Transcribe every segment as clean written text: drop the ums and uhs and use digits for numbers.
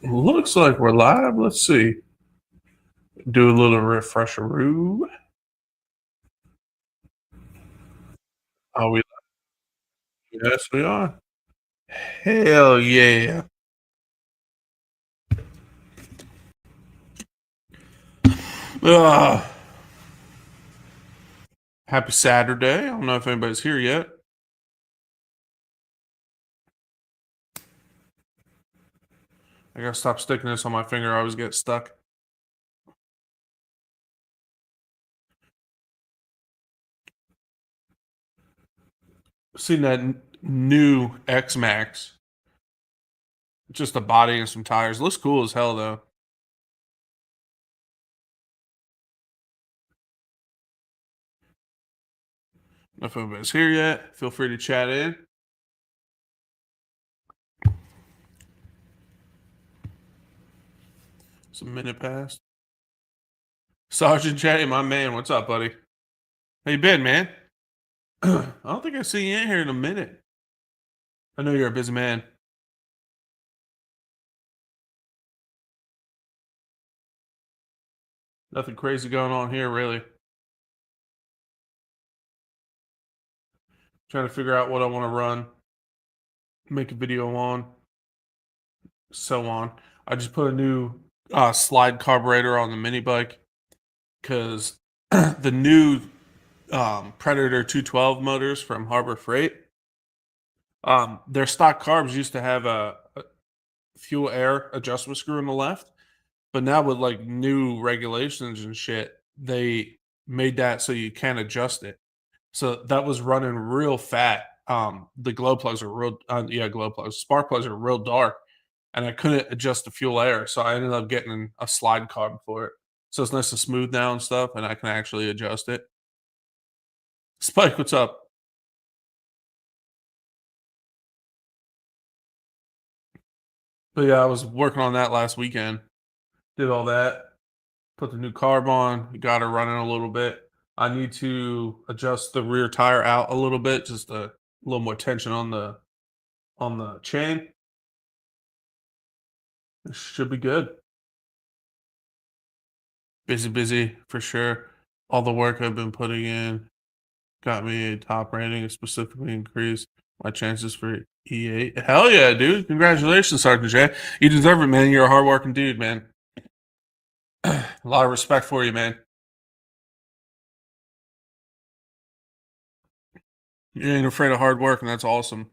Looks like we're live. Let's see. Do a little refresheroo. Are we? Yes, we are. Hell yeah. Ah, happy Saturday. I don't know if anybody's here yet. I gotta stop sticking this on my finger. I always get stuck. Seen that new X Max. Just a body and some tires. Looks cool as hell though. If anybody's here yet, feel free to chat in. It's a minute past. Sergeant J, my man, what's up, buddy? How you been, man? I don't think I've seen you in here in a minute. I know you're a busy man. Nothing crazy going on here, really. Trying to figure out what I want to run, make a video on, so on. I just put a new slide carburetor on the mini bike because the new Predator 212 motors from Harbor Freight, their stock carbs used to have a fuel air adjustment screw on the left, but now with like new regulations and shit, they made that so you can't adjust it. So that was running real fat. The glow plugs are real, yeah, glow plugs. Spark plugs are real dark, and I couldn't adjust the fuel air, so I ended up getting a slide carb for it. So it's nice and smooth now and stuff, and I can actually adjust it. Spike, what's up? But yeah, I was working on that last weekend. Did all that. Put the new carb on. Got her running a little bit. I need to adjust the rear tire out a little bit, just a little more tension on the chain. It should be good. Busy, busy for sure. All the work I've been putting in got me a top rating, specifically increased my chances for E8. Hell yeah, dude. Congratulations, Sergeant J. You deserve it, man. You're a hardworking dude, man. A lot of respect for you, man. You ain't afraid of hard work, and that's awesome.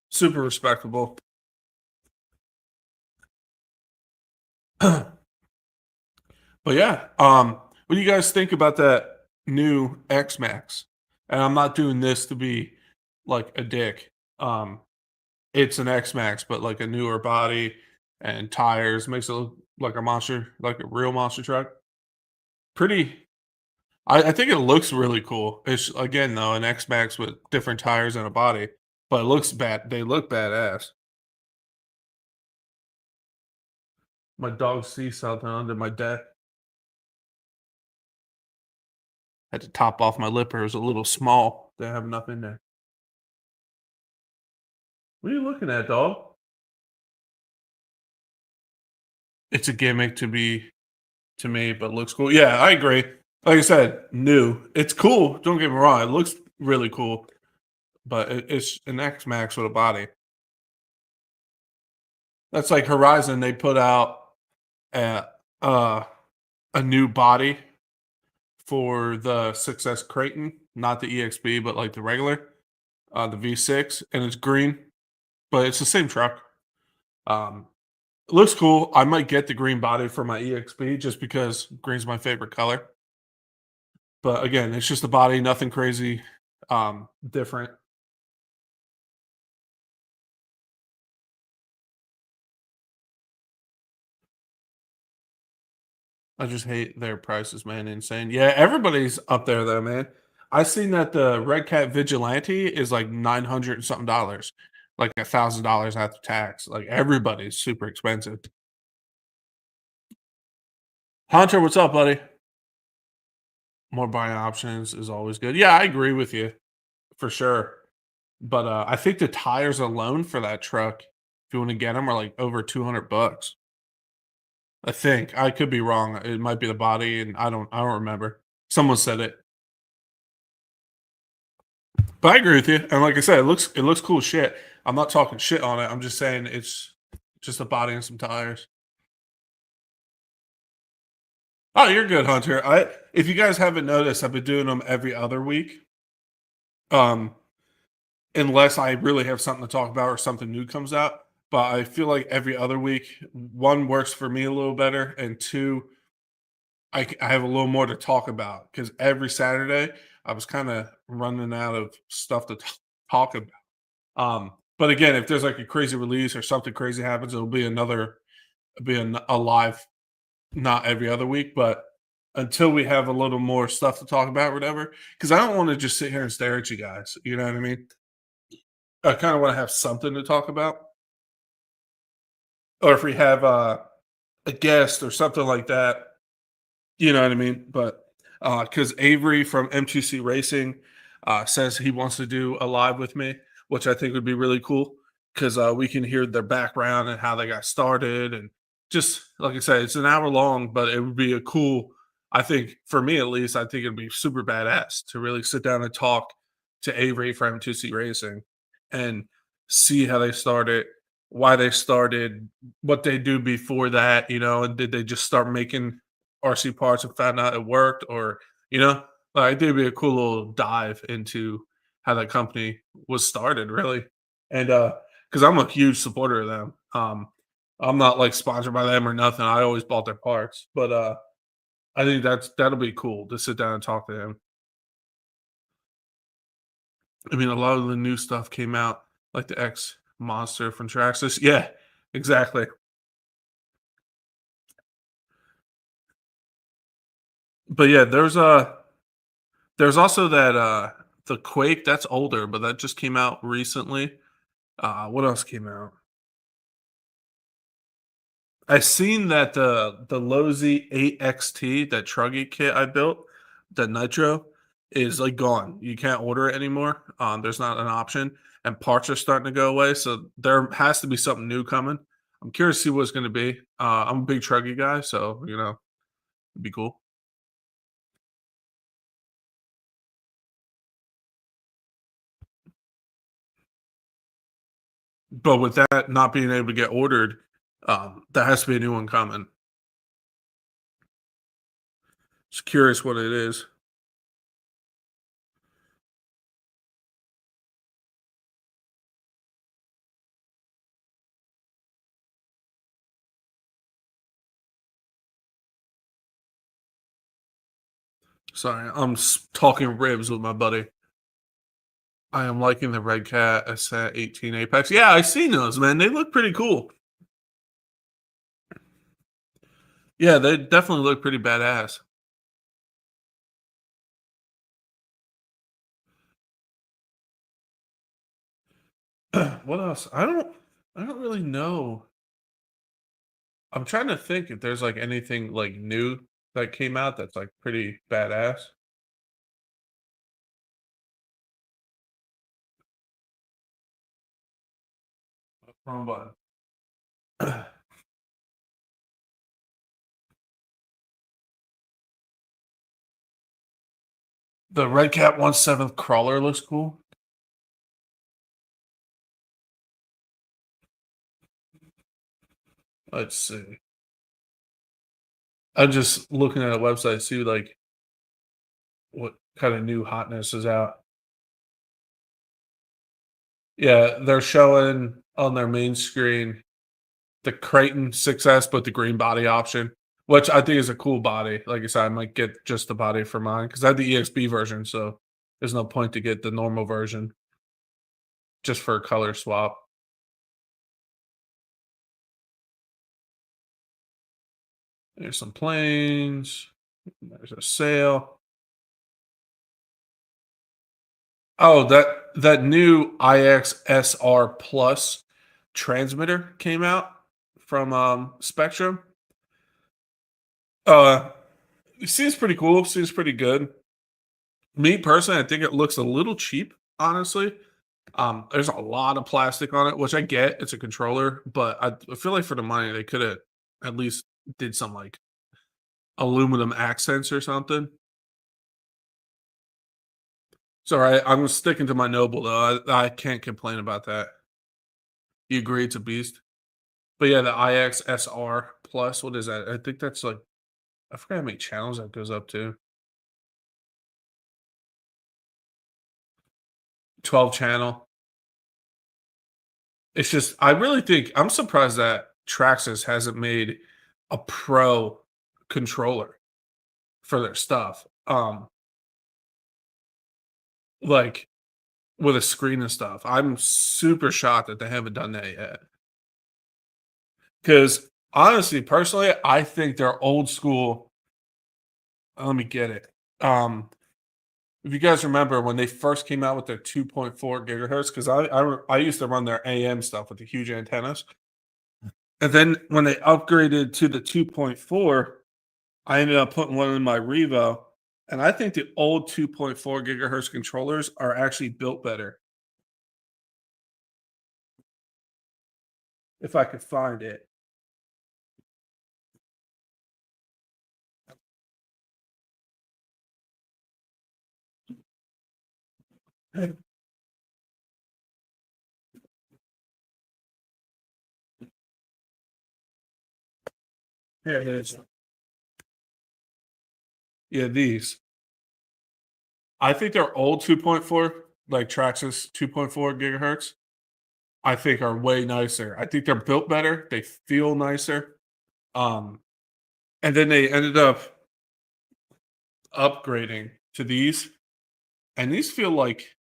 Super respectable. But yeah, what do you guys think about that new X Max? And I'm not doing this to be like a dick. It's an X Max, but like a newer body and tires makes it look like a monster, like a real monster truck. Pretty. I think it looks really cool. It's again though an X Max with different tires and a body, but it looks bad. They look badass. My dog sees something under my deck. Had to top off my lipper. It was a little small. Didn't have enough in there. What are you looking at, dog? It's a gimmick to me, but looks cool. Yeah, I agree. Like I said, new. It's cool. Don't get me wrong. It looks really cool, but it's an X Max with a body. That's like Horizon. They put out a uh, a new body for the Success Creighton, not the EXB, but like the regular, the V6, and it's green, but it's the same truck. Um, it looks cool. I might get the green body for my EXB just because green's my favorite color. But again, it's just the body, nothing crazy, different. I just hate their prices, man. Insane. Yeah, everybody's up there though, man. I seen that the Red Cat Vigilante is like 900 and something dollars, like $1,000 after tax. Like everybody's super expensive. Hunter, what's up, buddy? More buying options is always good. Yeah, I agree with you for sure. But I think the tires alone for that truck, if you want to get them, are like over $200. I think I could be wrong. It might be the body, and I don't remember. Someone said it, but I agree with you. And like I said, it looks cool as shit. I'm not talking shit on it. I'm just saying it's just a body and some tires. Oh, you're good, Hunter. If you guys haven't noticed, I've been doing them every other week. Um, unless I really have something to talk about or something new comes out. But I feel like every other week, one works for me a little better, and two, I have a little more to talk about because every Saturday I was kind of running out of stuff to talk about. But again, if there's like a crazy release or something crazy happens, it'll be a live, not every other week. But until we have a little more stuff to talk about, or whatever, because I don't want to just sit here and stare at you guys. You know what I mean? I kind of want to have something to talk about, or if we have a guest or something like that. You know what I mean? But because Avery from M2C Racing says he wants to do a live with me, which I think would be really cool because we can hear their background and how they got started. And just like I said, it's an hour long, but it would be a cool, I think, for me at least, I think it'd be super badass to really sit down and talk to Avery from M2C Racing and see how they started, why they started, what they do before that, and did they just start making RC parts and found out it worked, or like, it'd be a cool little dive into how that company was started, really. And because I'm a huge supporter of them. I'm not like sponsored by them or nothing. I always bought their parts, but I think that'll be cool to sit down and talk to him. I mean, a lot of the new stuff came out, like the X Monster from Traxxas. Yeah, exactly. But yeah, there's also that the Quake that's older, but that just came out recently. What else came out? I seen that the Lozi 8XT, that Truggy kit I built, the Nitro, is like gone. You can't order it anymore. There's not an option, and parts are starting to go away. So there has to be something new coming. I'm curious to see what it's going to be. I'm a big Truggy guy, so it'd be cool. But with that not being able to get ordered, there has to be a new one coming. Just curious what it is. Sorry, I'm talking ribs with my buddy. I am liking the Red Cat Ascent 18 Apex. Yeah, I seen those, man. They look pretty cool. Yeah, they definitely look pretty badass. What else? I don't really know. I'm trying to think if there's like anything like new that came out that's like pretty badass. Wrong button. The Red Cat 1/7 crawler looks cool. Let's see. I'm just looking at a website, see like what kind of new hotness is out. Yeah, they're showing on their main screen the Creighton 6S, but the green body option, which I think is a cool body. Like I said, I might get just the body for mine because I have the EXP version, so there's no point to get the normal version just for a color swap. There's some planes. There's a sail. Oh, that new IXSR Plus transmitter came out from Spectrum. Uh, it seems pretty cool. Seems pretty good. Me personally, I think it looks a little cheap. honestly. There's a lot of plastic on it, which I get. It's a controller, but I feel like for the money they could have at least did some like aluminum accents or something. It's all right. I'm sticking to my Noble though. I can't complain about that. You agree it's a beast? But yeah, the IX SR Plus, what is that? I think that's like I forgot how many channels that goes up to. 12 channel. It's just I really think I'm surprised that Traxxas hasn't made a pro controller for their stuff. Like with a screen and stuff. I'm super shocked that they haven't done that yet. Because honestly, personally, I think they're old school. Let me get it. If you guys remember when they first came out with their 2.4 gigahertz, because I used to run their AM stuff with the huge antennas, and then when they upgraded to the 2.4, I ended up putting one in my Revo, and I think the old 2.4 gigahertz controllers are actually built better. If I could find it. Here it is. Yeah, these. I think their old 2.4, like Traxxas 2.4 gigahertz, I think are way nicer. I think they're built better. They feel nicer. Um, and then they ended up upgrading to these, and these feel like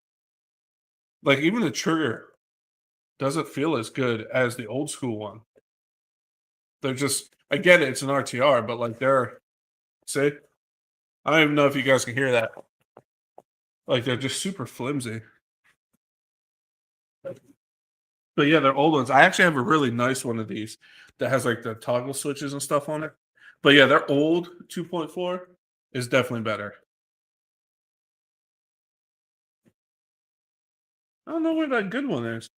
even the trigger doesn't feel as good as the old school one. They're just I get it, it's an RTR, but like they're see, I don't even know if you guys can hear that. Like they're just super flimsy. But yeah, they're old ones. I actually have a really nice one of these that has like the toggle switches and stuff on it. But yeah, their old 2.4 is definitely better. I don't know where that good one is.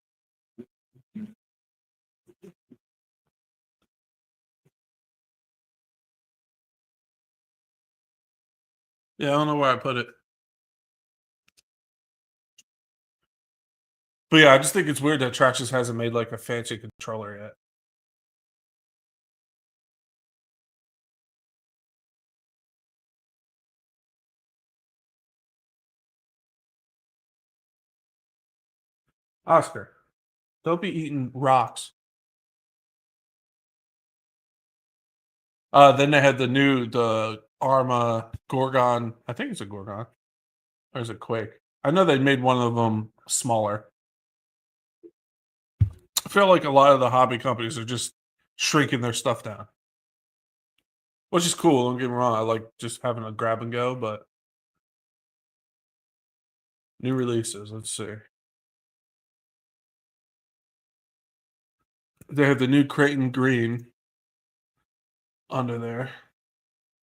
Yeah, I don't know where I put it. But yeah, I just think it's weird that Traxxas hasn't made like a fancy controller yet. Oscar, don't be eating rocks. Then they had the Arma Gorgon. I think it's a Gorgon. Or is it Quake? I know they made one of them smaller. I feel like a lot of the hobby companies are just shrinking their stuff down, which is cool. Don't get me wrong. I like just having a grab and go, but new releases. Let's see. They have the new Creighton Green under there,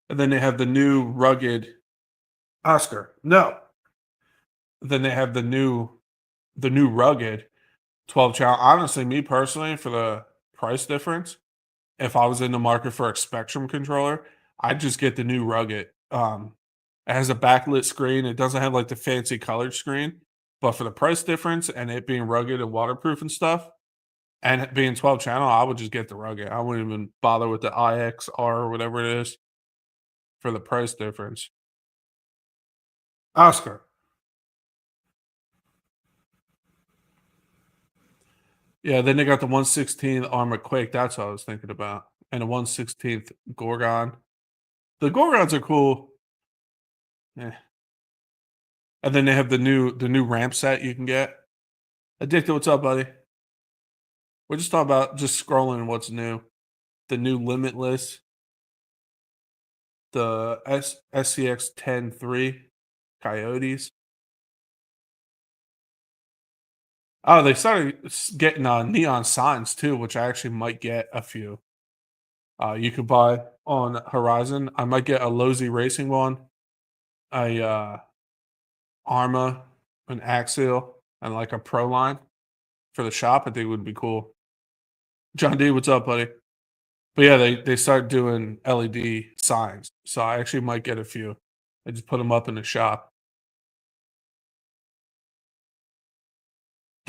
and then they have the new rugged Oscar. No, then they have the new rugged 12 channel. Honestly, me personally, for the price difference, if I was in the market for a Spectrum controller, I'd just get the new rugged. It has a backlit screen. It doesn't have like the fancy colored screen, but for the price difference and it being rugged and waterproof and stuff, and it being 12 channel, I would just get the rugged. I wouldn't even bother with the IXR or whatever it is for the price difference. Oscar. Yeah, then they got the 1/16 Armor Quake. That's what I was thinking about. And the 1/16th Gorgon. The Gorgons are cool. Eh. And then they have the new ramp set you can get. Addicted, what's up, buddy? We're just talking about just scrolling what's new. The new Limitless, the SCX 10-3 Coyotes. Oh, they started getting neon signs too, which I actually might get a few. You could buy on Horizon. I might get a Lozy Racing one, a Arma. an Axial and like a Pro line for the shop, I think would be cool. John D, what's up, buddy? But yeah, they start doing LED signs, so I actually might get a few. I just put them up in the shop.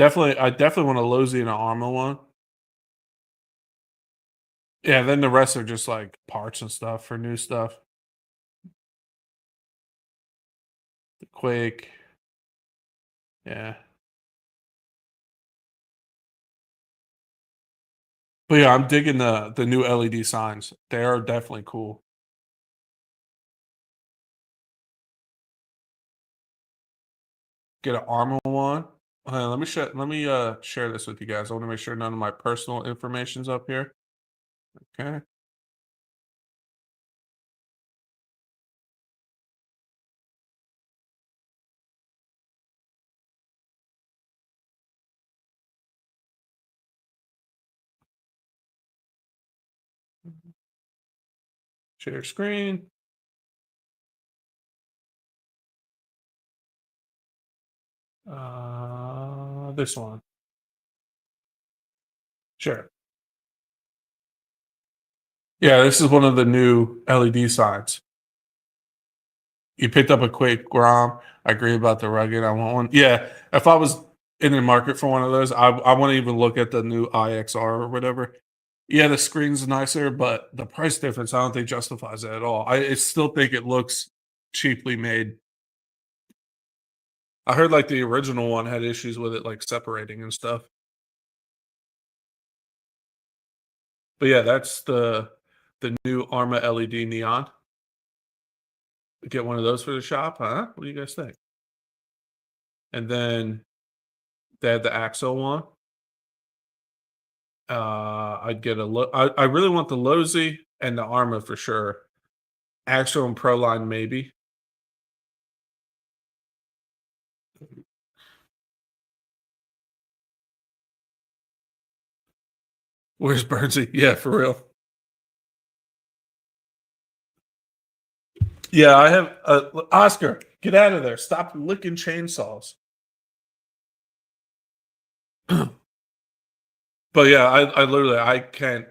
I definitely want a Lozi and an Arma one. Yeah, then the rest are just like parts and stuff for new stuff. The Quake, yeah. But yeah, I'm digging the new LED signs. They are definitely cool. Get an Arma one. Let me share this with you guys. I want to make sure none of my personal information's up here. Okay. Share screen. This one. Sure. Yeah, this is one of the new LED signs. You picked up a Quake Grom. I agree about the rugged. I want one. Yeah, if I was in the market for one of those, I want to even look at the new IXR or whatever. Yeah, the screen's nicer, but the price difference, I don't think justifies it at all. I still think it looks cheaply made. I heard like the original one had issues with it, like separating and stuff. But yeah, that's the new Arma LED neon. Get one of those for the shop, huh? What do you guys think? And then they had the Axo one. I'd get I really want the Lozi and the Arma for sure. Axo and Proline maybe. Where's Bernsey? Yeah, for real. Yeah, I have Oscar, get out of there. Stop licking chainsaws. But yeah, I literally I can't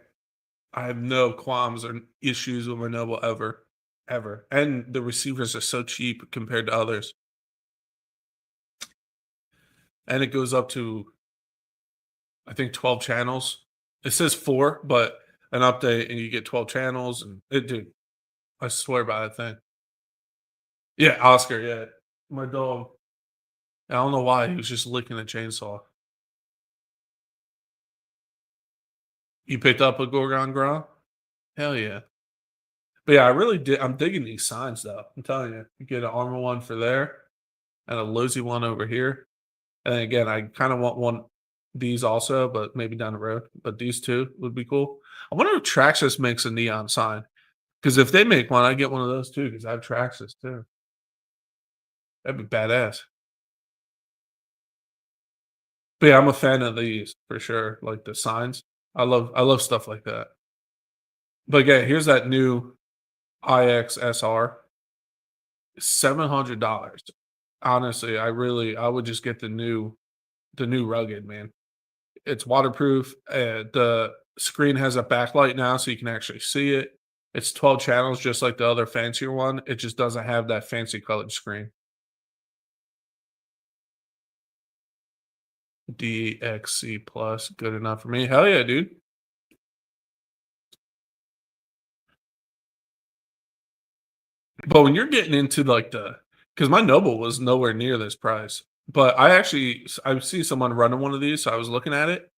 I have no qualms or issues with my Noble ever. Ever. And the receivers are so cheap compared to others. And it goes up to I think 12 channels. It says 4, but an update and you get 12 channels and it dude, I swear by that thing. Yeah, Oscar, yeah. My dog. I don't know why he was just licking a chainsaw. You picked up a Gorgon Ground? Hell yeah. But yeah, I really did. I'm digging these signs though. I'm telling you, you get an Armor one for there and a Lozi one over here. And then again, I kind of want one these also, but maybe down the road. But these two would be cool. I wonder if Traxxas makes a neon sign. Because if they make one, I get one of those too. Because I have Traxxas too. That'd be badass. But yeah, I'm a fan of these for sure. Like the signs. I love stuff like that. But yeah, here's that new IXSR. $700. Honestly, I would just get the new rugged, man. It's waterproof. The screen has a backlight now, so you can actually see it. It's 12 channels, just like the other fancier one. It just doesn't have that fancy colored screen. DXC plus, good enough for me. Hell yeah, dude. But when you're getting into like because my Noble was nowhere near this price, but I see someone running one of these, so I was looking at it.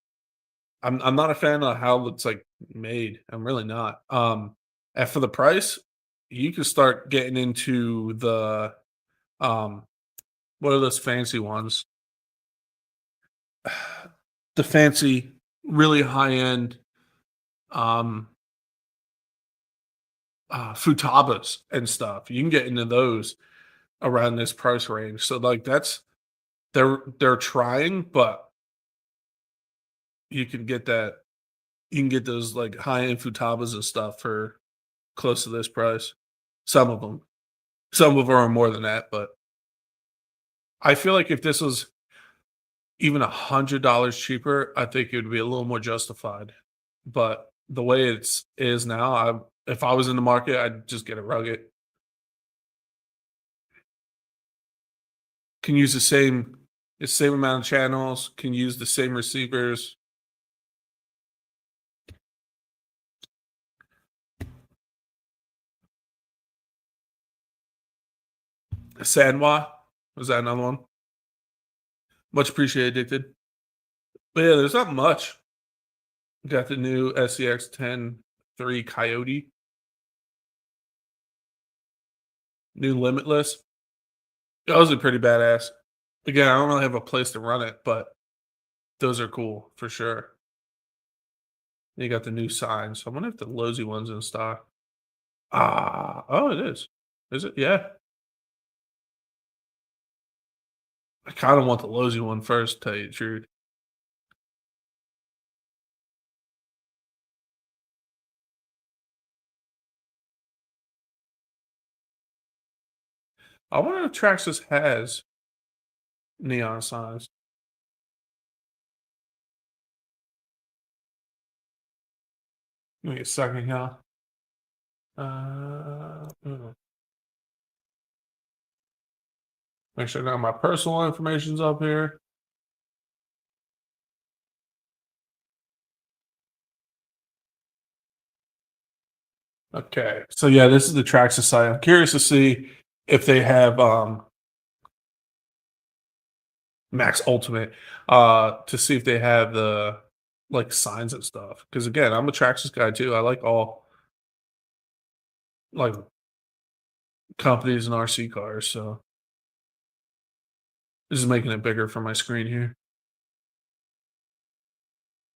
I'm not a fan of how it's like made. I'm really not. And for the price, you can start getting into um what are those fancy ones? The fancy, really high end um futabas and stuff. You can get into those around this price range. So like that's they're trying, but you can get that you can get those like high end futabas and stuff for close to this price. Some of them. Some of them are more than that, but I feel like if this was even $100 cheaper, I think it would be a little more justified. But the way it's is now, if I was in the market, I'd just get a Rugged. Can use the same amount of channels, can use the same receivers. Sanwa, was that another one? Much appreciated, Addicted. But yeah, there's not much. Got the new SCX 10 3 Coyote, new Limitless. Those are pretty badass. Again, I don't really have a place to run it, but those are cool for sure. You got the new signs. I wonder if the Lozy one's in stock. Oh, it is. Is it? Yeah. I kind of want the Lozy one first, to tell you the truth. I wonder if Traxxas has neon signs. Give me a second here. Hmm. Make sure now my personal information's up here. Okay. So yeah, this is the Traxxas site. I'm curious to see if they have Max Ultimate, to see if they have the like signs and stuff. Because again, I'm a Traxxas guy too. I like all like companies and RC cars. So this is making it bigger for my screen here.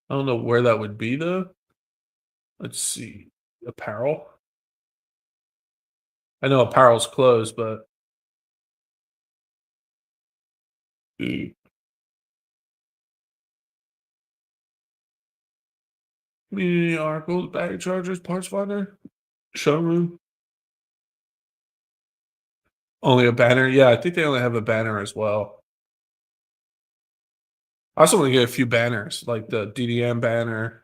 I don't know where that would be though. Let's see. Apparel. I know apparel's closed, but mm, community articles, battery chargers, parts finder, showroom. Only a banner. Yeah, I think they only have a banner as well. I also want to get a few banners, like the DDM banner,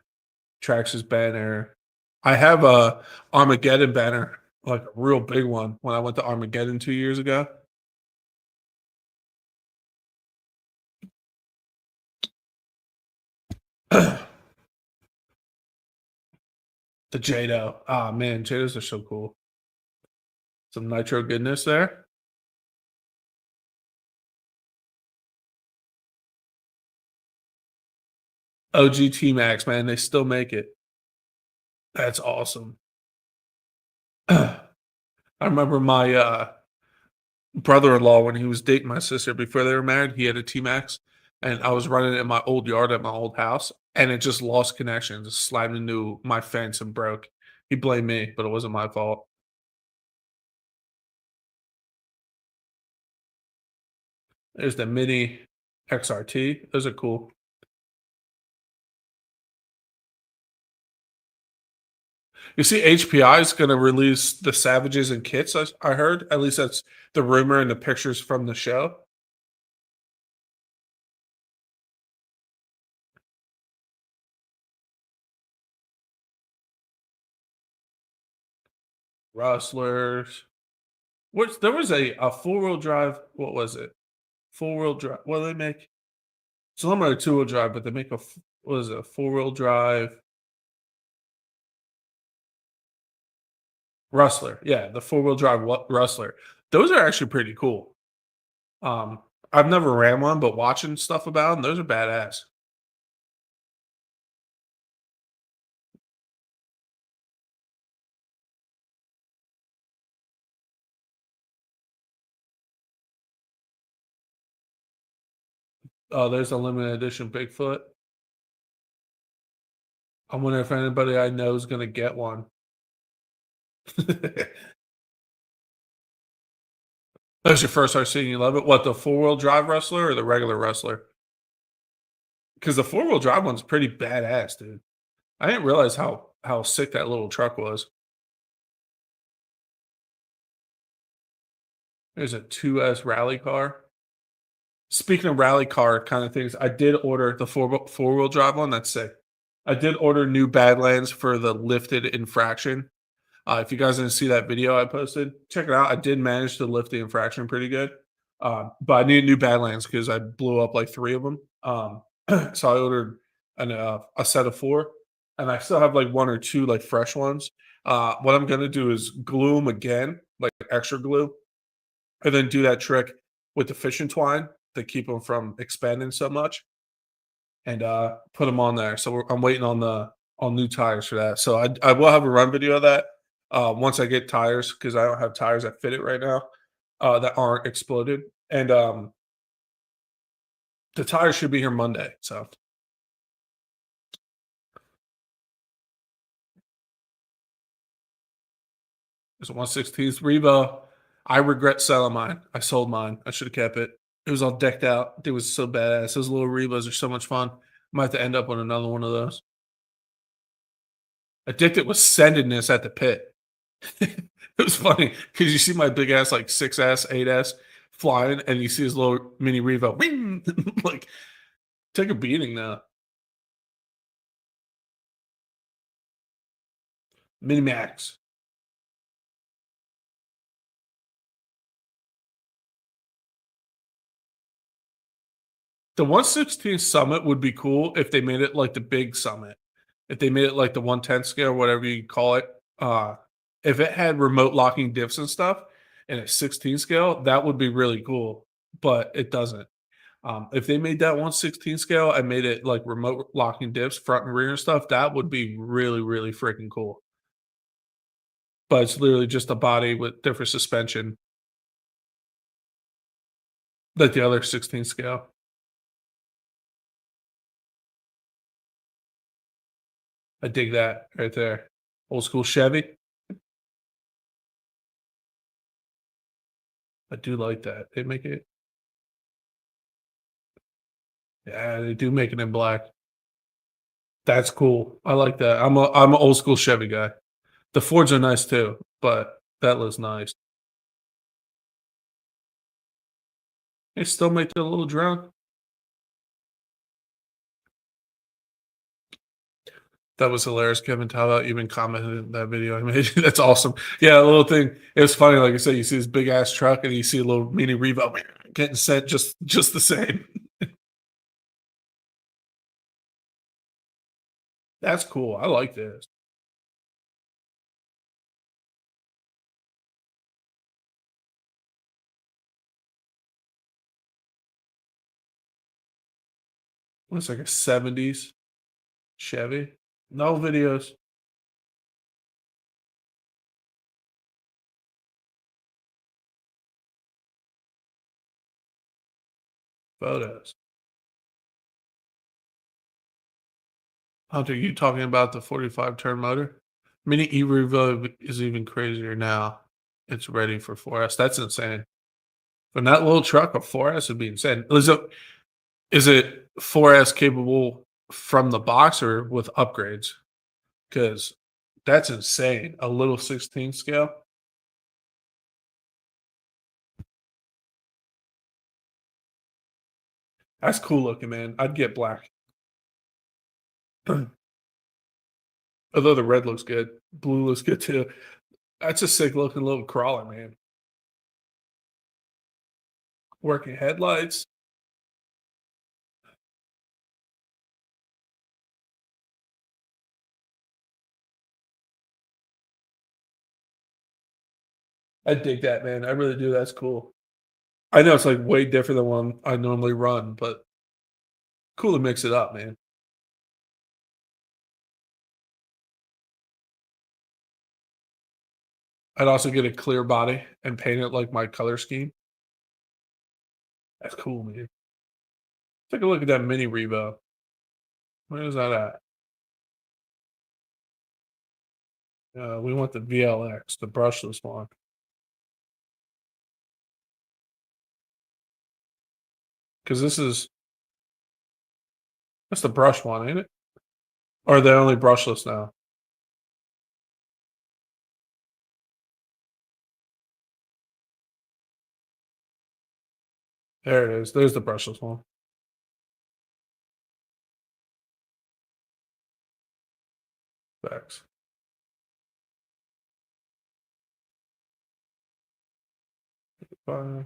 Traxxas banner. I have a Armageddon banner, like a real big one, when I went to Armageddon 2 years ago. The Jado. Ah man, Jados are so cool. Some nitro goodness there. OG T Max, man, they still make it. That's awesome. I remember my brother-in-law when he was dating my sister before they were married, he had a T Max, and I was running it in my old yard at my old house, and it just lost connection, just slammed into my fence and broke. He blamed me, but it wasn't my fault. There's the Mini XRT. Those are cool. You see, HPI is going to release the Savages and kits. I heard. At least that's the rumor and the pictures from the show. Rustlers. Which there was a four wheel drive. What was it? Four wheel drive. What do they make? It's similar to two wheel drive, but they make what is it? A four wheel drive Rustler. Yeah, the four wheel drive Rustler. Those are actually pretty cool. Um, I've never ran one, but watching stuff about them, those are badass. Oh, there's a limited edition Bigfoot. I wonder if anybody I know is gonna get one. That's your first RC and you love it? What, the four-wheel drive Rustler or the regular Rustler? Because the four-wheel drive one's pretty badass, dude. I didn't realize how sick that little truck was. There's a 2S rally car. Speaking of rally car kind of things, I did order the four-wheel drive one, that's sick. I did order new Badlands for the lifted infraction. If you guys didn't see that video I posted, check it out. I did manage to lift the infraction pretty good. But I need new Badlands because I blew up like 3 of them. So I ordered a set of 4, and I still have like 1 or 2 like fresh ones. What I'm gonna do is glue them again, like extra glue, and then do that trick with the fishing twine to keep them from expanding so much, and put them on there. So I'm waiting on new tires for that. So I will have a run video of that once I get tires because I don't have tires that fit it right now that aren't exploded, and the tires should be here Monday. So it's a 1/16 Revo. I regret selling mine. I sold mine. I should have kept it. It was all decked out. It was so badass. Those little Revos are so much fun. Might have to end up on another one of those. Addicted was sending this at the pit. It was funny because you see my big ass like 6S, 8S flying, and you see his little mini Revo. Wing! Like, take a beating now. Mini Max. The 1/16 Summit would be cool if they made it like the big Summit. If they made it like the 1/10 scale, whatever you call it. If it had remote locking diffs and stuff and a 16 scale, that would be really cool, but it doesn't. If they made that 1/16 scale and made it like remote locking diffs, front and rear and stuff, that would be really, really freaking cool. But it's literally just a body with different suspension, like the other 16 scale. I dig that right there. Old school Chevy. I do like that. They make it, yeah, they do make it in black. That's cool. I like that. I'm an old school Chevy guy. The Fords are nice too, but that looks nice. They still make the little drone. That was hilarious, Kevin. How about even commented in that video I made? That's awesome. Yeah, a little thing. It was funny. Like I said, you see this big ass truck, and you see a little mini Revo getting sent just the same. That's cool. I like this. Looks like a '70s Chevy. No videos, photos. Hunter, you talking about the 45 turn motor? Mini E Revo is even crazier now. It's ready for 4S. That's insane. But that little truck, a 4S would be insane. Is it 4S capable from the box or with upgrades? Because that's insane. A little 16 scale. That's cool looking, man. I'd get black. Although the red looks good. Blue looks good too. That's a sick looking little crawler, man. Working headlights. I dig that, man. I really do. That's cool. I know it's like way different than one I normally run, but cool to mix it up, man. I'd also get a clear body and paint it like my color scheme. That's cool, man. Take a look at that mini Revo. Where is that at? We want the VLX, the brushless one. Because that's the brush one, ain't it? Or they're only brushless now. There it is. There's the brushless one. Facts. I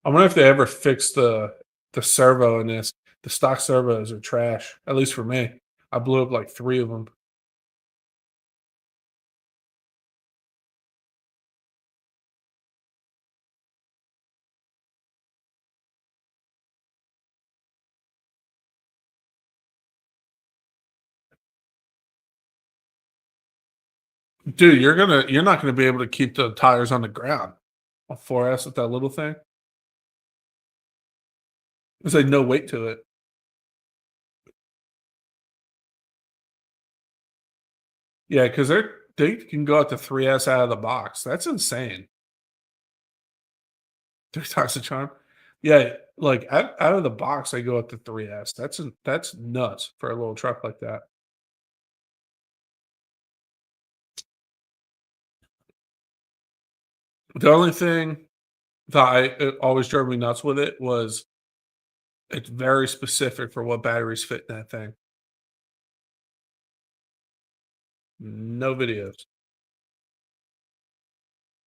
wonder if they ever fix the servo in this. The stock servos are trash, at least for me. I blew up like 3 of them. Dude, you're not gonna be able to keep the tires on the ground. A 4S with that little thing. There's like no weight to it. Yeah, because they can go up to 3S out of the box. That's insane. 3 times the charm. Yeah, like out of the box, they go up to 3S. That's nuts for a little truck like that. The only thing that it always drove me nuts with it was it's very specific for what batteries fit in that thing. No videos.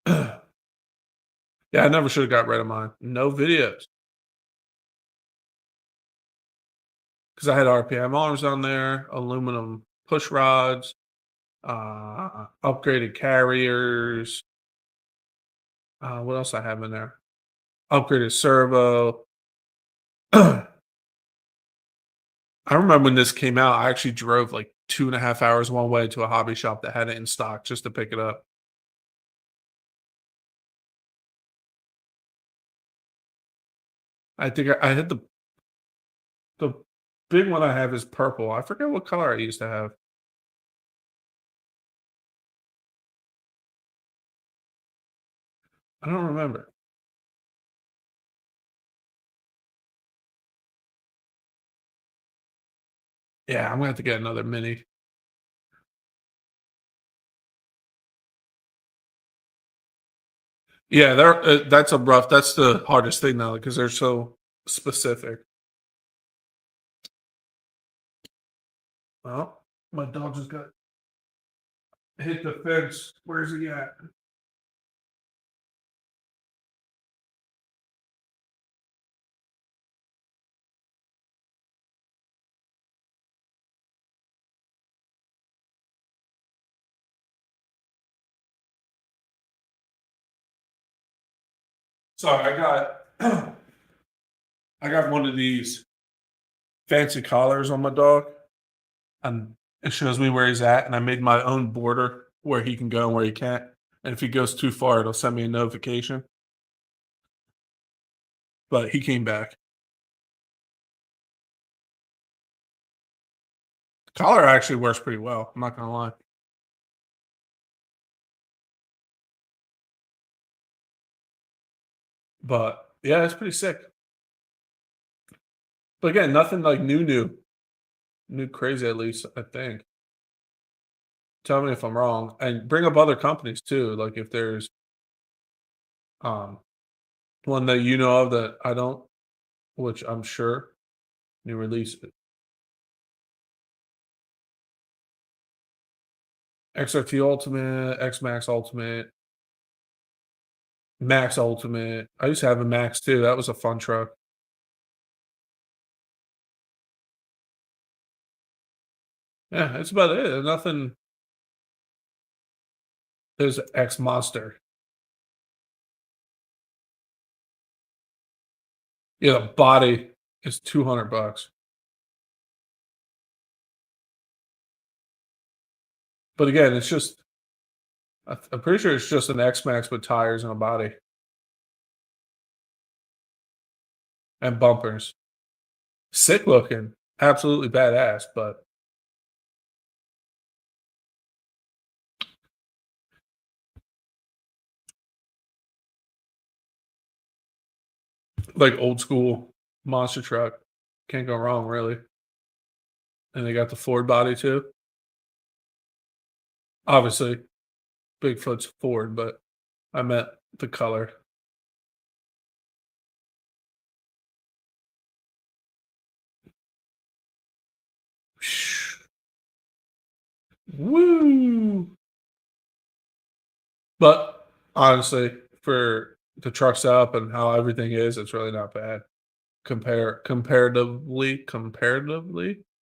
Yeah, I never should have got rid of mine. No videos because I had RPM arms on there, aluminum push rods, upgraded carriers. What else I have in there? Upgraded servo. I remember when this came out, I actually drove like 2.5 hours one way to a hobby shop that had it in stock just to pick it up. I think I had the big one I have is purple. I forget what color I used to have. I don't remember. Yeah, I'm gonna have to get another mini. Yeah, that's the hardest thing now because they're so specific. Well, my dog just got hit the fence. Where's he at? Sorry, I got I got one of these fancy collars on my dog, and it shows me where he's at, and I made my own border where he can go and where he can't. And if he goes too far, it'll send me a notification. But he came back. Collar actually works pretty well. I'm not gonna lie. But yeah, it's pretty sick. But again, nothing like new crazy at least, I think. Tell me if I'm wrong. And bring up other companies too. Like if there's um one that you know of that I don't, which I'm sure you release it. XRT Ultimate, X Max Ultimate, Max Ultimate. I used to have a Max too. That was a fun truck. Yeah, that's about it. Nothing. There's X Monster. Yeah, the body is $200. But again, it's just I'm pretty sure it's just an X Max with tires and a body and bumpers. Sick looking, absolutely badass, but like old school monster truck. Can't go wrong, really. And they got the Ford body too. Obviously, Bigfoot's Ford, but I meant the color. Woo! But honestly, for the truck setup and how everything is, it's really not bad. Comparatively?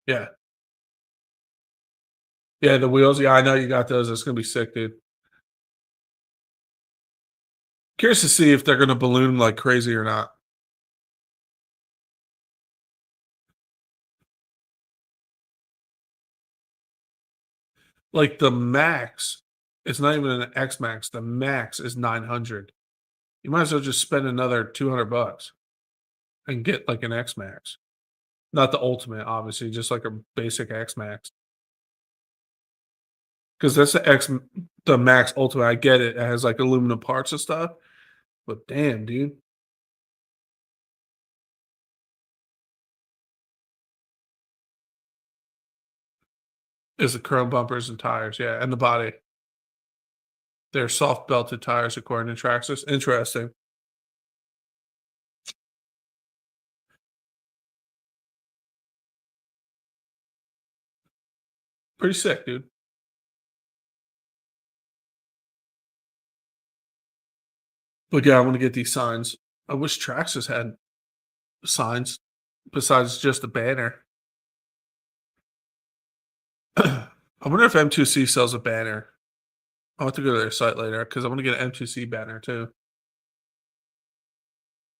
Yeah. Yeah, the wheels, yeah, I know you got those, it's gonna be sick, dude. Curious to see if they're gonna balloon like crazy or not. Like, the max, it's not even an X Max, the max is 900. You might as well just spend another 200 bucks and get, like, an X Max. Not the ultimate, obviously, just like a basic X Max. Because that's the Max Ultimate, I get it, it has, like, aluminum parts and stuff, but damn, dude. Is the chrome bumpers and tires, yeah, and the body. They're soft belted tires according to Traxxas. Interesting. Pretty sick, dude. But yeah, I want to get these signs. I wish Traxxas had signs besides just a banner. I wonder if M2C sells a banner. I'll have to go to their site later because I want to get an M2C banner too.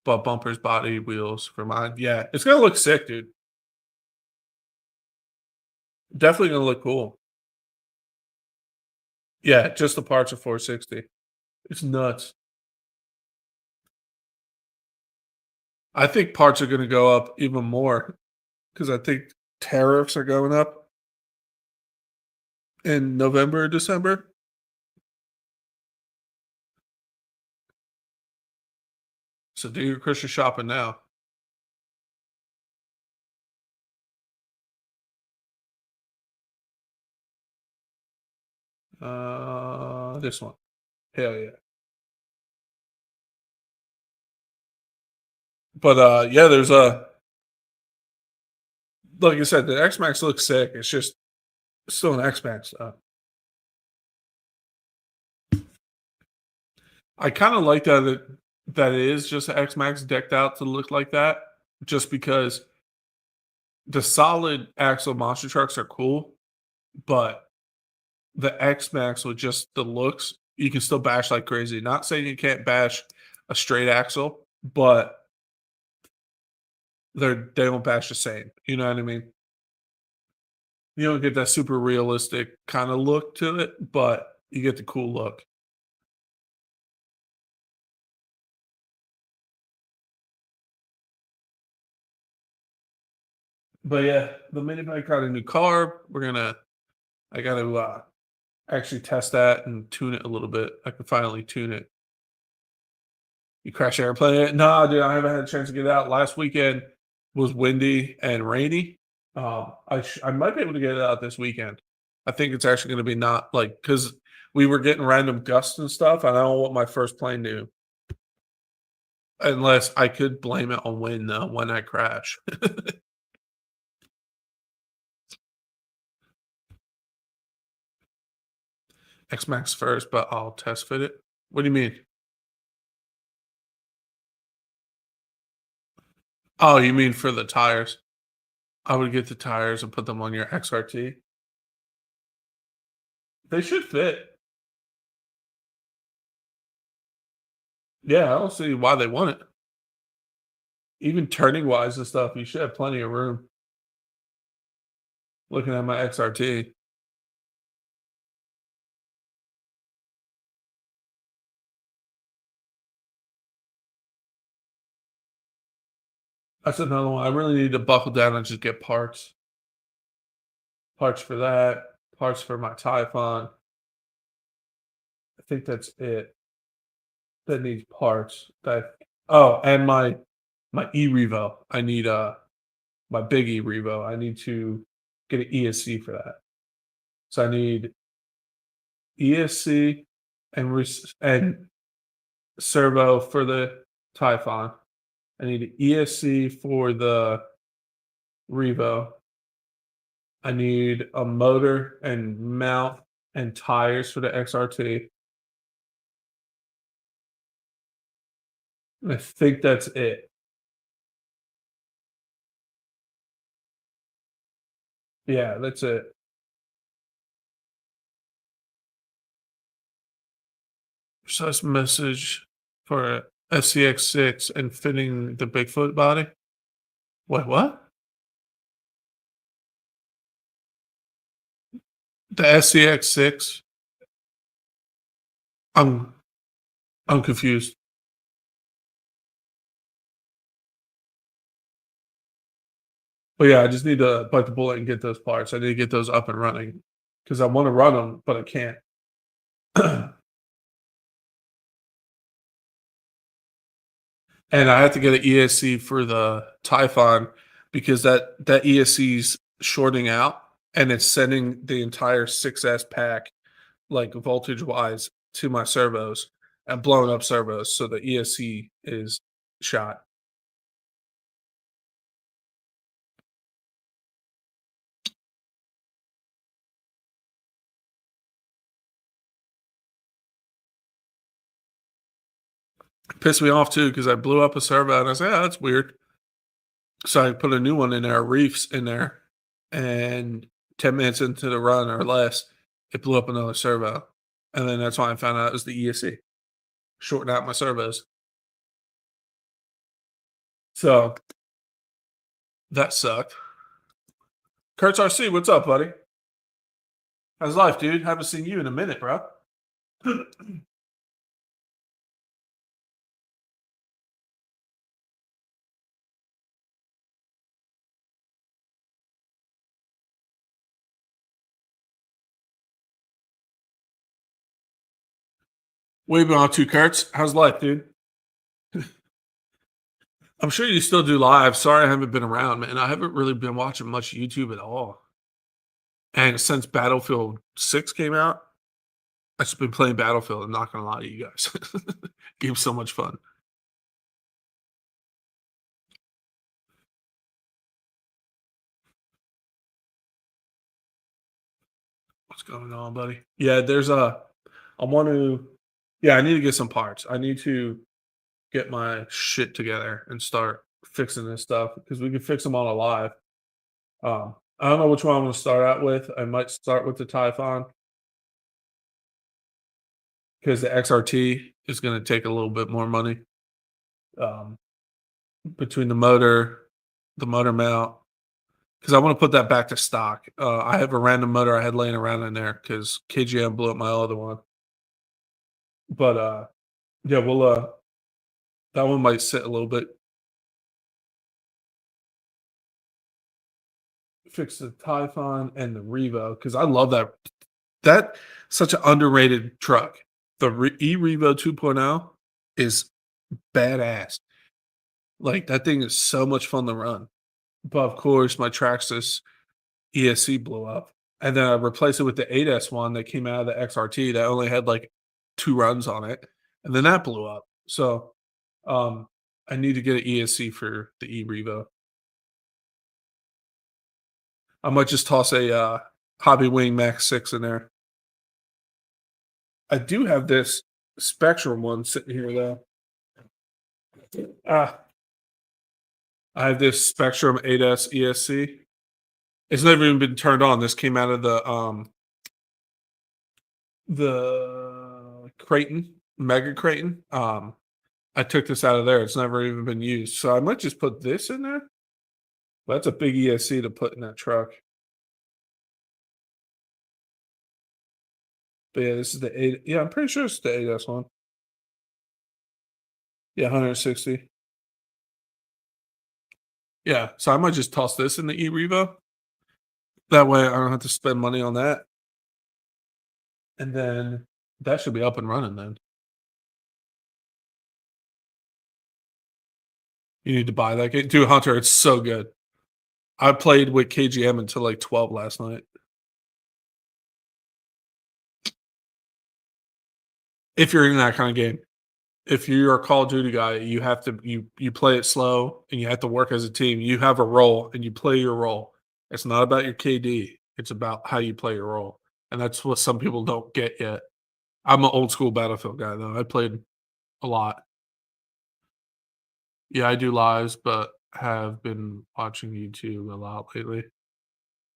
But bumpers, body, wheels for mine. Yeah, it's gonna look sick, dude. Definitely gonna look cool. Yeah, just the parts are 460. It's nuts. I think parts are gonna go up even more because I think tariffs are going up in November or December. So do your Christmas shopping now. This one. Hell yeah. But yeah, there's a like I said, the X Max looks sick. It's just still an X Max. I kind of like that it is just an X Max decked out to look like that, just because the solid axle monster trucks are cool, but the X Max with just the looks, you can still bash like crazy. Not saying you can't bash a straight axle, but they don't bash the same. You know what I mean? You don't get that super realistic kind of look to it, but you get the cool look. But yeah, the mini bike got a new carb. I gotta actually test that and tune it a little bit. I can finally tune it. You crash airplane? No, dude, I haven't had a chance to get out. Last weekend was windy and rainy. I might be able to get it out this weekend. I think it's actually going to be not like because we were getting random gusts and stuff. And I don't want my first plane to, unless I could blame it on wind though when I crash. X Max first, but I'll test fit it. What do you mean? Oh, you mean for the tires? I would get the tires and put them on your XRT. They should fit. Yeah, I don't see why they want it. Even turning wise and stuff, you should have plenty of room. Looking at my XRT. That's another one. I really need to buckle down and just get parts. Parts for that, parts for my Typhon. I think that's it that needs parts. That oh, and my e-Revo. I need my big e-Revo. I need to get an ESC for that. So I need ESC and servo for the Typhon. I need an ESC for the Revo, I need a motor and mount and tires for the XRT. I think that's it. Yeah, that's it. Precise message for SCX6 and fitting the Bigfoot body. Wait, what? The SCX6? I'm I'm confused. But yeah, I just need to bite the bullet and get those parts. I need to get those up and running because I want to run them, but I can't. And I have to get an ESC for the Typhon because that ESC's shorting out and it's sending the entire 6S pack, like voltage wise, to my servos and blowing up servos. So the ESC is shot. Pissed me off too because I blew up a servo and I said, "Oh, that's weird." So I put a new one in there, reefs in there, and 10 minutes into the run or less, it blew up another servo. And then that's why I found out it was the ESC, shorting out my servos. So that sucked. Kurtz RC, what's up, buddy? How's life, dude? Haven't seen you in a minute, bro. What have you been on to, Kurtz? How's life, dude? I'm sure you still do live. Sorry I haven't been around, man. I haven't really been watching much YouTube at all. And since Battlefield 6 came out, I've just been playing Battlefield. I'm not gonna lie to you guys. Game's so much fun. What's going on, buddy? Yeah, there's a I want to yeah, I need to get some parts. I need to get my shit together and start fixing this stuff because we can fix them on a live. I don't know which one I'm gonna start out with. I might start with the Typhon because the XRT is gonna take a little bit more money. Um, between the motor mount, because I want to put that back to stock. I have a random motor I had laying around in there because KGM blew up my other one. But yeah, we'll that one might sit a little bit. Fix the Typhon and the Revo because I love that. That such an underrated truck. The E-Revo 2.0 is badass. Like that thing is so much fun to run. But of course, my Traxxas ESC blew up, and then I replaced it with the 8S one that came out of the XRT that only had like 2 runs on it, and then that blew up. So, um, I need to get an ESC for the E-Revo. I might just toss a, Hobby Wing Max 6 in there. I do have this Spectrum one sitting here though. Ah, I have this Spectrum 8S ESC. It's never even been turned on. This came out of the Creighton, Mega Creighton. I took this out of there. It's never even been used. So I might just put this in there. That's a big ESC to put in that truck. But yeah, this is the 8. Yeah, I'm pretty sure it's the 8S one. Yeah, 160. Yeah, so I might just toss this in the E-Revo. That way I don't have to spend money on that. And then that should be up and running then. You need to buy that game. Dude, Hunter, it's so good. I played with KGM until like 12 last night. If you're in that kind of game. If you're a Call of Duty guy, you have to you play it slow and you have to work as a team. You have a role and you play your role. It's not about your KD. It's about how you play your role, and that's what some people don't get yet. I'm an old school Battlefield guy though. I played a lot. Yeah, I do lives, but have been watching YouTube a lot lately.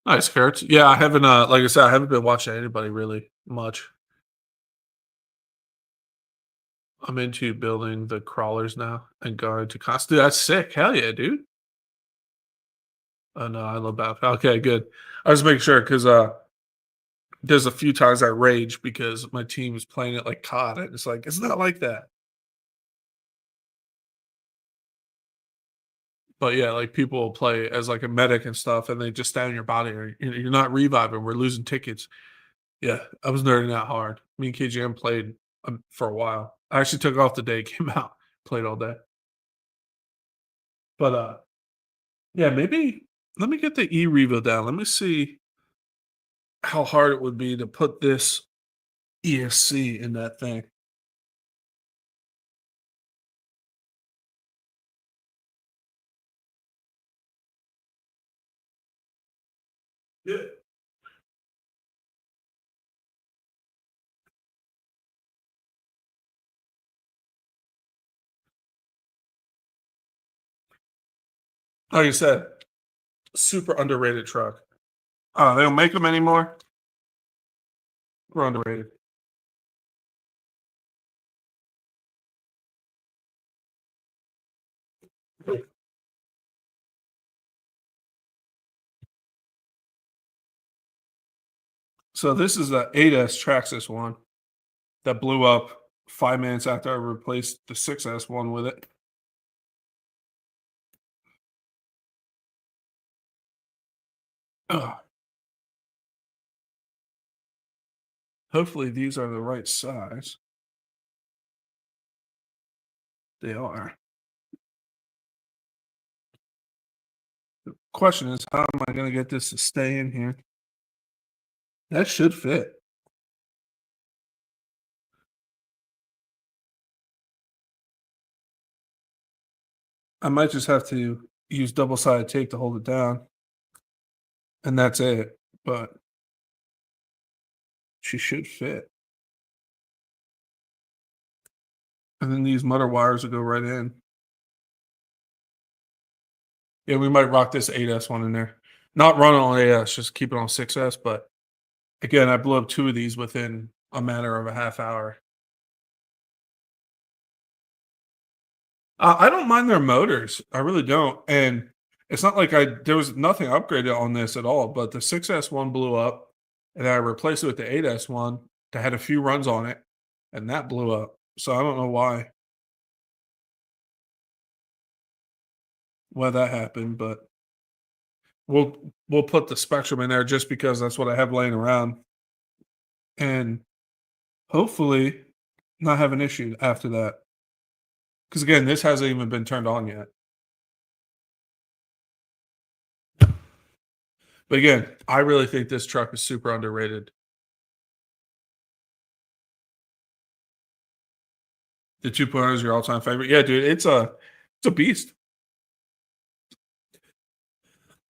Nice, Kurtz. Yeah, I haven't. Like I said, I haven't been watching anybody really much. I'm into building the crawlers now and going to cost. Dude, that's sick. Hell yeah, dude. Oh no, I love Battlefield. Okay, good. I was making sure because there's a few times I rage because my team is playing it like COD, and it's like it's not like that. But yeah, like people will play as like a medic and stuff, and they just stand in your body, or you're not reviving. We're losing tickets. Yeah, I was nerding out hard. Me and KGM played for a while. I actually took off the day it came out, played all day. But yeah, maybe let me get the E Revo down. Let me see how hard it would be to put this ESC in that thing. Yeah. Like I said, super underrated truck. They don't make them anymore. We're underrated. So this is the 8S Traxxas one that blew up 5 minutes after I replaced the 6S one with it. Ugh. Hopefully these are the right size. They are. The question is, how am I going to get this to stay in here? That should fit. I might just have to use double-sided tape to hold it down, and that's it. But she should fit. And then these motor wires will go right in. Yeah, we might rock this 8S one in there. Not run on 8S, just keep it on 6S. But again, I blew up 2 of these within a matter of a half hour. I don't mind their motors. I really don't. And it's not like there was nothing upgraded on this at all, but the 6S one blew up, and I replaced it with the 8S one that had a few runs on it, and that blew up. So I don't know why that happened, but we'll put the Spectrum in there just because that's what I have laying around, and hopefully not have an issue after that. Because again, this hasn't even been turned on yet. But again, I really think this truck is super underrated. The 2.0 is your all-time favorite? Yeah, dude, it's a beast.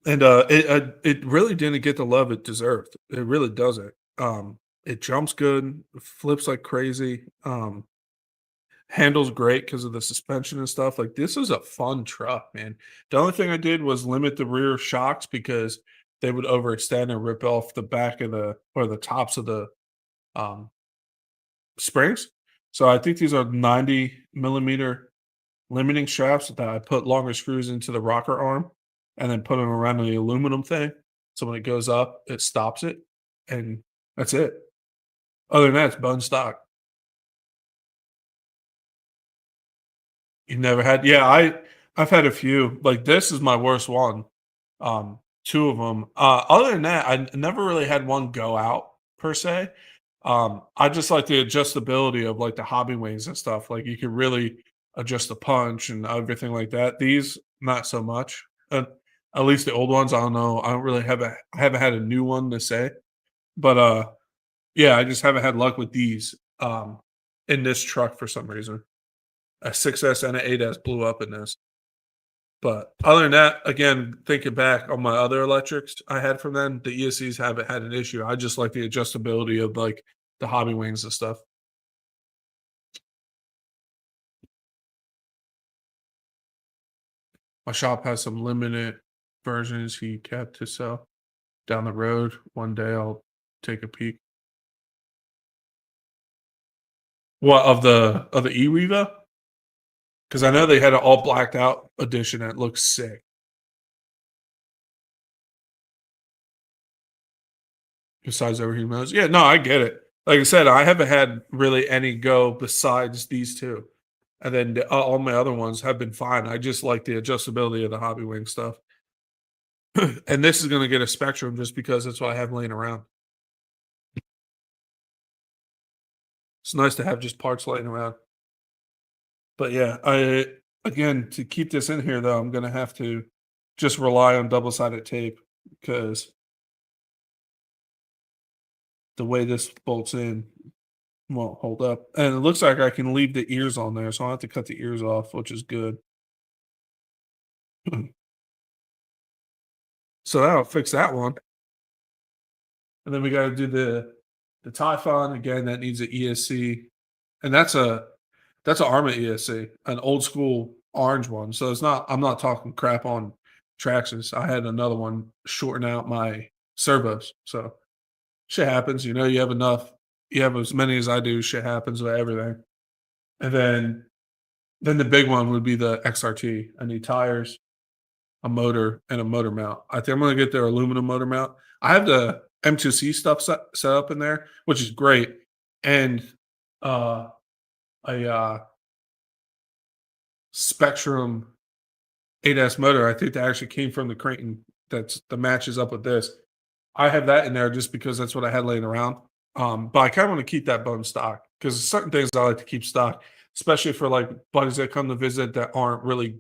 And it really didn't get the love it deserved. It really doesn't. It jumps good, flips like crazy, handles great because of the suspension and stuff. Like this is a fun truck, man. The only thing I did was limit the rear shocks because they would overextend and rip off the back of the tops of the um springs. So I think these are 90 millimeter limiting straps that I put longer screws into the rocker arm and then put them around the aluminum thing. So when it goes up, it stops it. And that's it. Other than that, it's bone stock. You never had, yeah, I've had a few. Like this is my worst one. Two of them. Other than that, I never really had one go out per se. I just like the adjustability of like the hobby wings and stuff. Like you can really adjust the punch and everything like that. These not so much. At least the old ones, I don't know. I don't really I haven't had a new one to say. But yeah, I just haven't had luck with these in this truck for some reason. A 6S and an 8S blew up in this. But other than that, again, thinking back on my other electrics I had from them, the ESCs haven't had an issue. I just like the adjustability of like the hobby wings and stuff. My shop has some limited versions he kept to sell down the road. One day I'll take a peek. What of the eReva? Because I know they had an all blacked out edition that looks sick. Besides everything else, yeah, no, I get it. Like I said, I haven't had really any go besides these two, and then all my other ones have been fine. I just like the adjustability of the Hobby Wing stuff, and this is going to get a Spectrum just because that's what I have laying around. It's nice to have just parts laying around. But yeah, I again to keep this in here though, I'm gonna have to just rely on double sided tape because the way this bolts in won't hold up. And it looks like I can leave the ears on there, so I will have to cut the ears off, which is good. So that'll fix that one. And then we got to do the Typhon again. That needs an ESC, and that's an Arma ESC, an old school orange one. So it's not. I'm not talking crap on Traxxas. I had another one shorten out my servos. So shit happens. You know, you have enough. You have as many as I do. Shit happens with everything. And then the big one would be the XRT. I need tires, a motor, and a motor mount. I think I'm gonna get their aluminum motor mount. I have the M2C stuff set up in there, which is great, and uh, a Spectrum 8S motor. I think that actually came from the Creighton. That matches up with this. I have that in there just because that's what I had laying around. But I kind of want to keep that bone stock because certain things I like to keep stock, especially for like buddies that come to visit that aren't really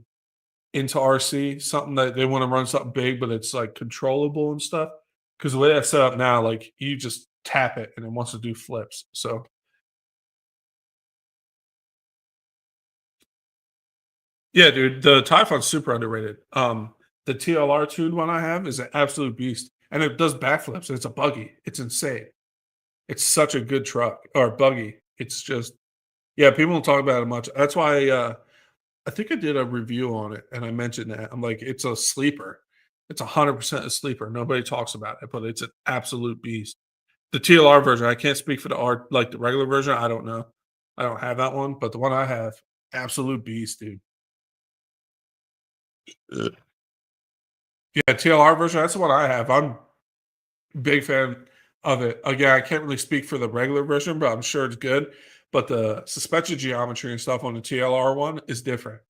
into RC, something that they want to run something big, but it's like controllable and stuff. Because the way that's set up now, like you just tap it and it wants to do flips. So yeah, dude, the Typhon's super underrated. The TLR tuned one I have is an absolute beast, and it does backflips. It's a buggy. It's insane. It's such a good truck or buggy. It's just yeah, people don't talk about it much. That's why I think I did a review on it and I mentioned that. I'm like, it's a sleeper. It's 100% a sleeper. Nobody talks about it, but it's an absolute beast. The TLR version, I can't speak for the R like the regular version. I don't know. I don't have that one, but the one I have, absolute beast, dude. Uh, Yeah, TLR version, that's the one I have. I'm a big fan of it. Again, I can't really speak for the regular version, but I'm sure it's good. But the suspension geometry and stuff on the TLR one is different.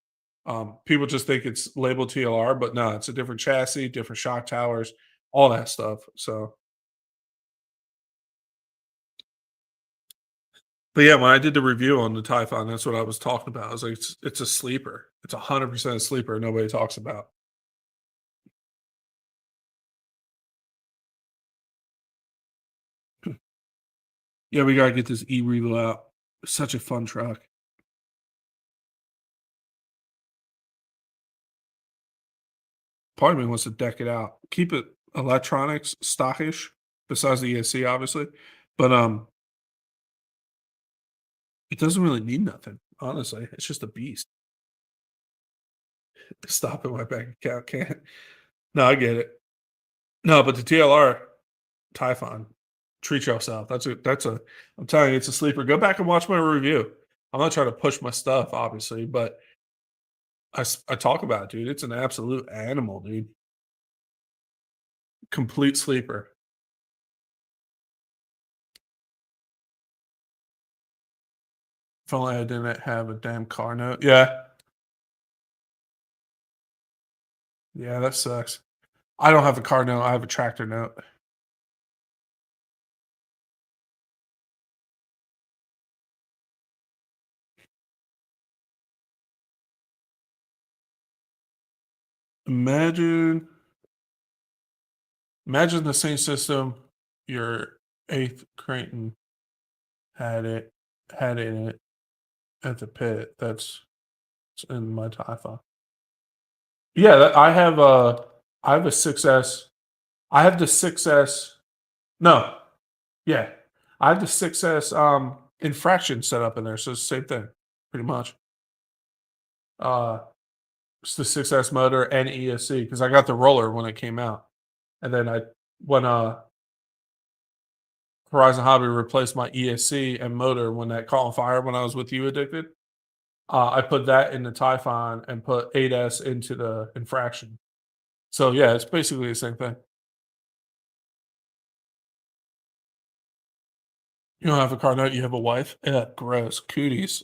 People just think it's labeled TLR, but no, it's a different chassis, different shock towers, all that stuff. So, but yeah, when I did the review on the Typhon, that's what I was talking about. I was like, it's a sleeper. It's 100% a sleeper. Nobody talks about. Yeah, we gotta get this e-revo out. Such a fun truck. Part of me wants to deck it out, keep it electronics stockish, besides the ESC, obviously. But it doesn't really need nothing. Honestly, it's just a beast. Stop in my bank account can't. No, I get it. No, but the TLR Typhon, treat yourself. That's a I'm telling you, it's a sleeper. Go back and watch my review. I'm not trying to push my stuff, obviously, but I talk about it, dude. It's an absolute animal, dude. Complete sleeper. If only I didn't have a damn car note. Yeah. Yeah, that sucks. I don't have a car note. I have a tractor note. Imagine imagine the same system your eighth Creighton had it had in it at the pit. That's in my Typhon. Yeah, I have a 6S. I have the 6S. No, yeah, I have the 6S infraction set up in there, so it's the same thing, pretty much. Uh, it's the 6S motor and ESC because I got the roller when it came out, and then when Horizon Hobby replaced my ESC and motor when that caught on fire when I was with you addicted. I put that in the Typhon and put 8S into the infraction. So yeah, it's basically the same thing. You don't have a car note, you have a wife? Yeah, gross. Cooties.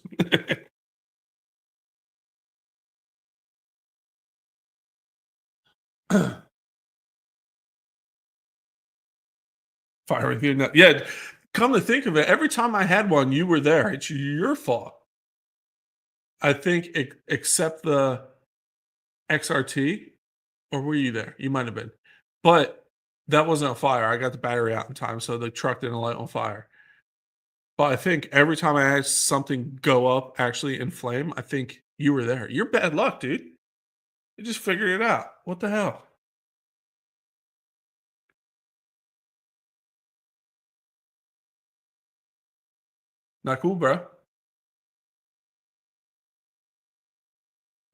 Fire with you. No, yeah, come to think of it, every time I had one, you were there. It's your fault. I think except the XRT, or were you there? You might have been. But that wasn't a fire. I got the battery out in time, so the truck didn't light on fire. But I think every time I had something go up actually in flame, I think you were there. You're bad luck, dude. You just figured it out. What the hell? Not cool, bro.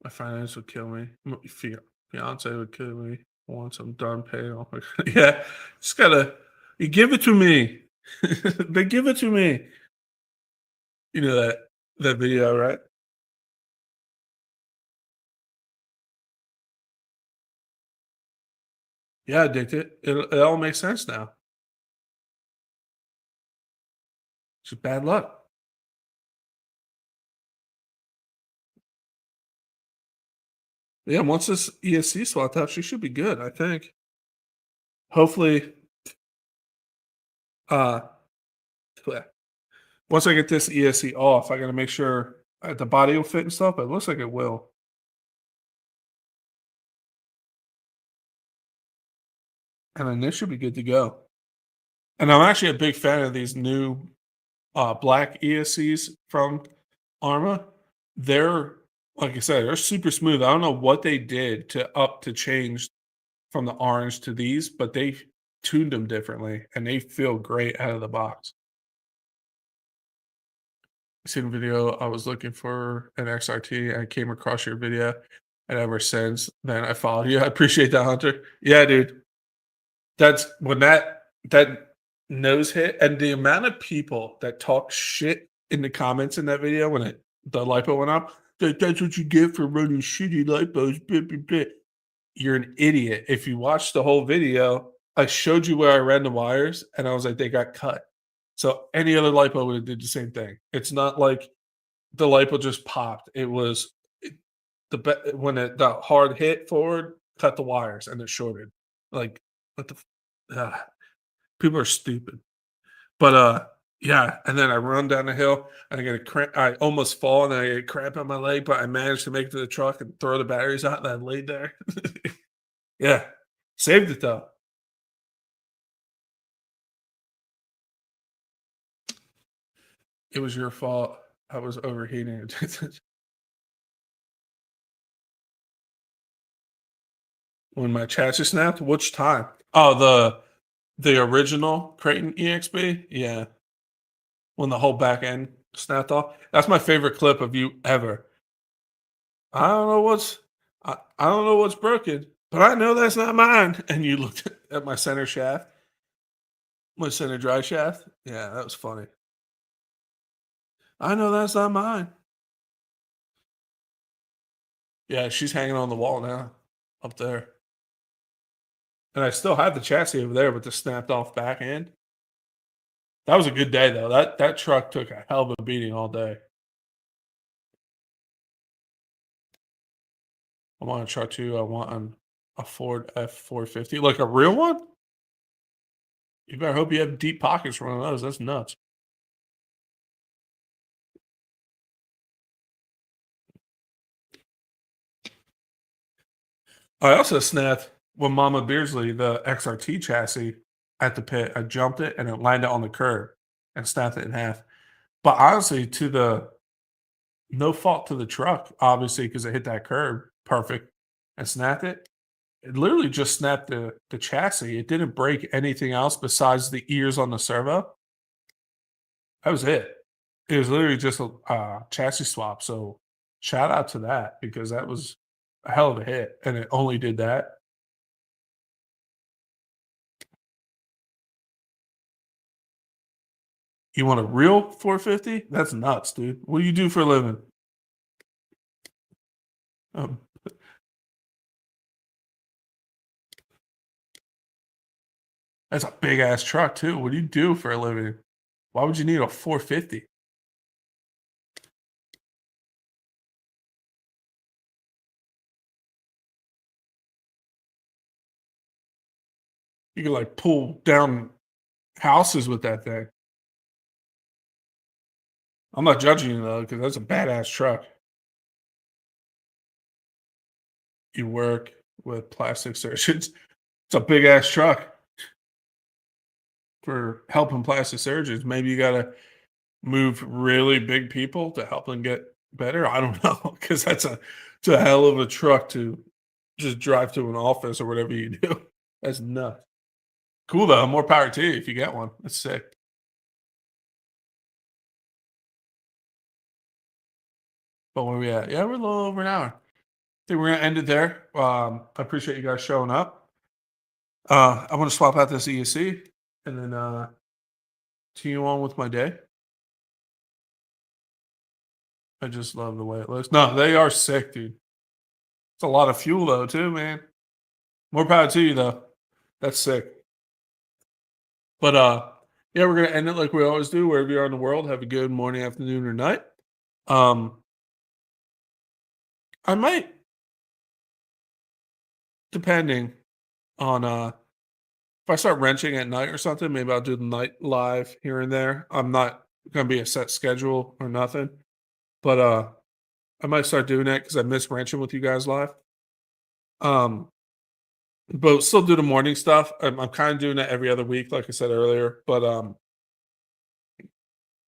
My finance would kill me. Fiance would kill me. Once I'm done paying off my yeah, just gotta you give it to me. They give it to me. You know that video, right? Yeah, addicted. It all makes sense now. It's just bad luck. Yeah, once this ESC swapped out, she should be good, I think. Hopefully, uh, yeah, once I get this ESC off, I gotta make sure the body will fit and stuff, but it looks like it will. And then this should be good to go. And I'm actually a big fan of these new black ESCs from Arma. They're like I said, they're super smooth. I don't know what they did to change from the orange to these, but they tuned them differently and they feel great out of the box. Seen a video, I was looking for an XRT. I came across your video, and ever since then, I followed you. I appreciate that, Hunter. Yeah, dude. That's when that nose hit, and the amount of people that talk shit in the comments in that video when the lipo went up. That's what you get for running shitty lipos. Blah, blah, blah." You're an idiot. If you watch the whole video, I showed you where I ran the wires, and I was like, they got cut. So any other lipo would have did the same thing. It's not like the lipo just popped. It was when the hard hit forward, cut the wires, and it shorted. Like what the people are stupid. But yeah, and then I run down the hill and I get a cramp. I almost fall and I get a cramp on my leg, but I managed to make it to the truck and throw the batteries out and I laid there. Yeah, saved it though. It was your fault. I was overheating. When my chassis snapped, which time? Oh, the original Creighton EXP? Yeah, when the whole back end snapped off. That's my favorite clip of you ever. I don't know what's I don't know what's broken, but I know that's not mine. And you looked at my center shaft, my center dry shaft. Yeah, that was funny. I know that's not mine. Yeah, she's hanging on the wall now, up there. And I still have the chassis over there with the snapped off back end. That was a good day though. That truck took a hell of a beating all day. I want a truck too. I want a Ford F450, like a real one. You better hope you have deep pockets for one of those. That's nuts. I also snapped with Mama Beardsley the XRT chassis at the pit. I jumped it and it landed on the curb and snapped it in half. But honestly, to the no fault to the truck, obviously, because it hit that curb perfect. and snapped it. It literally just snapped the chassis. It didn't break anything else besides the ears on the servo. That was it. It was literally just a chassis swap. So shout out to that because that was a hell of a hit, and it only did that. You want a real 450? That's nuts, dude. What do you do for a living? Um, that's a big ass truck too. What do you do for a living? Why would you need a 450? You can like pull down houses with that thing. I'm not judging you though, because that's a badass truck. You work with plastic surgeons. It's a big ass truck for helping plastic surgeons. Maybe you gotta move really big people to help them get better. I don't know, because it's a hell of a truck to just drive to an office or whatever you do. That's nuts. Cool though. More power to you if you get one. That's sick. But where we at? Yeah, we're a little over an hour. Think we're gonna end it there. I appreciate you guys showing up. I want to swap out this ESC and then continue on with my day. I just love the way it looks. No, they are sick, dude. It's a lot of fuel though, too, man. More power to you though. That's sick. But yeah, we're gonna end it like we always do. Wherever you are in the world, have a good morning, afternoon, or night. Um, I might, depending on if I start wrenching at night or something, maybe I'll do the night live here and there. I'm not gonna be a set schedule or nothing. But I might start doing that because I miss wrenching with you guys live. Um, but still do the morning stuff. I'm kind of doing that every other week, like I said earlier. But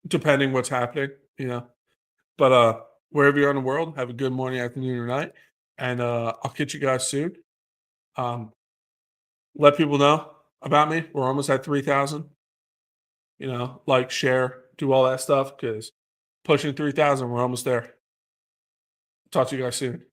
depending what's happening, you know. But wherever you're in the world, have a good morning, afternoon, or night, and I'll catch you guys soon. Um, let people know about me. We're almost at 3,000. You know, like, share, do all that stuff because pushing 3,000, we're almost there. Talk to you guys soon.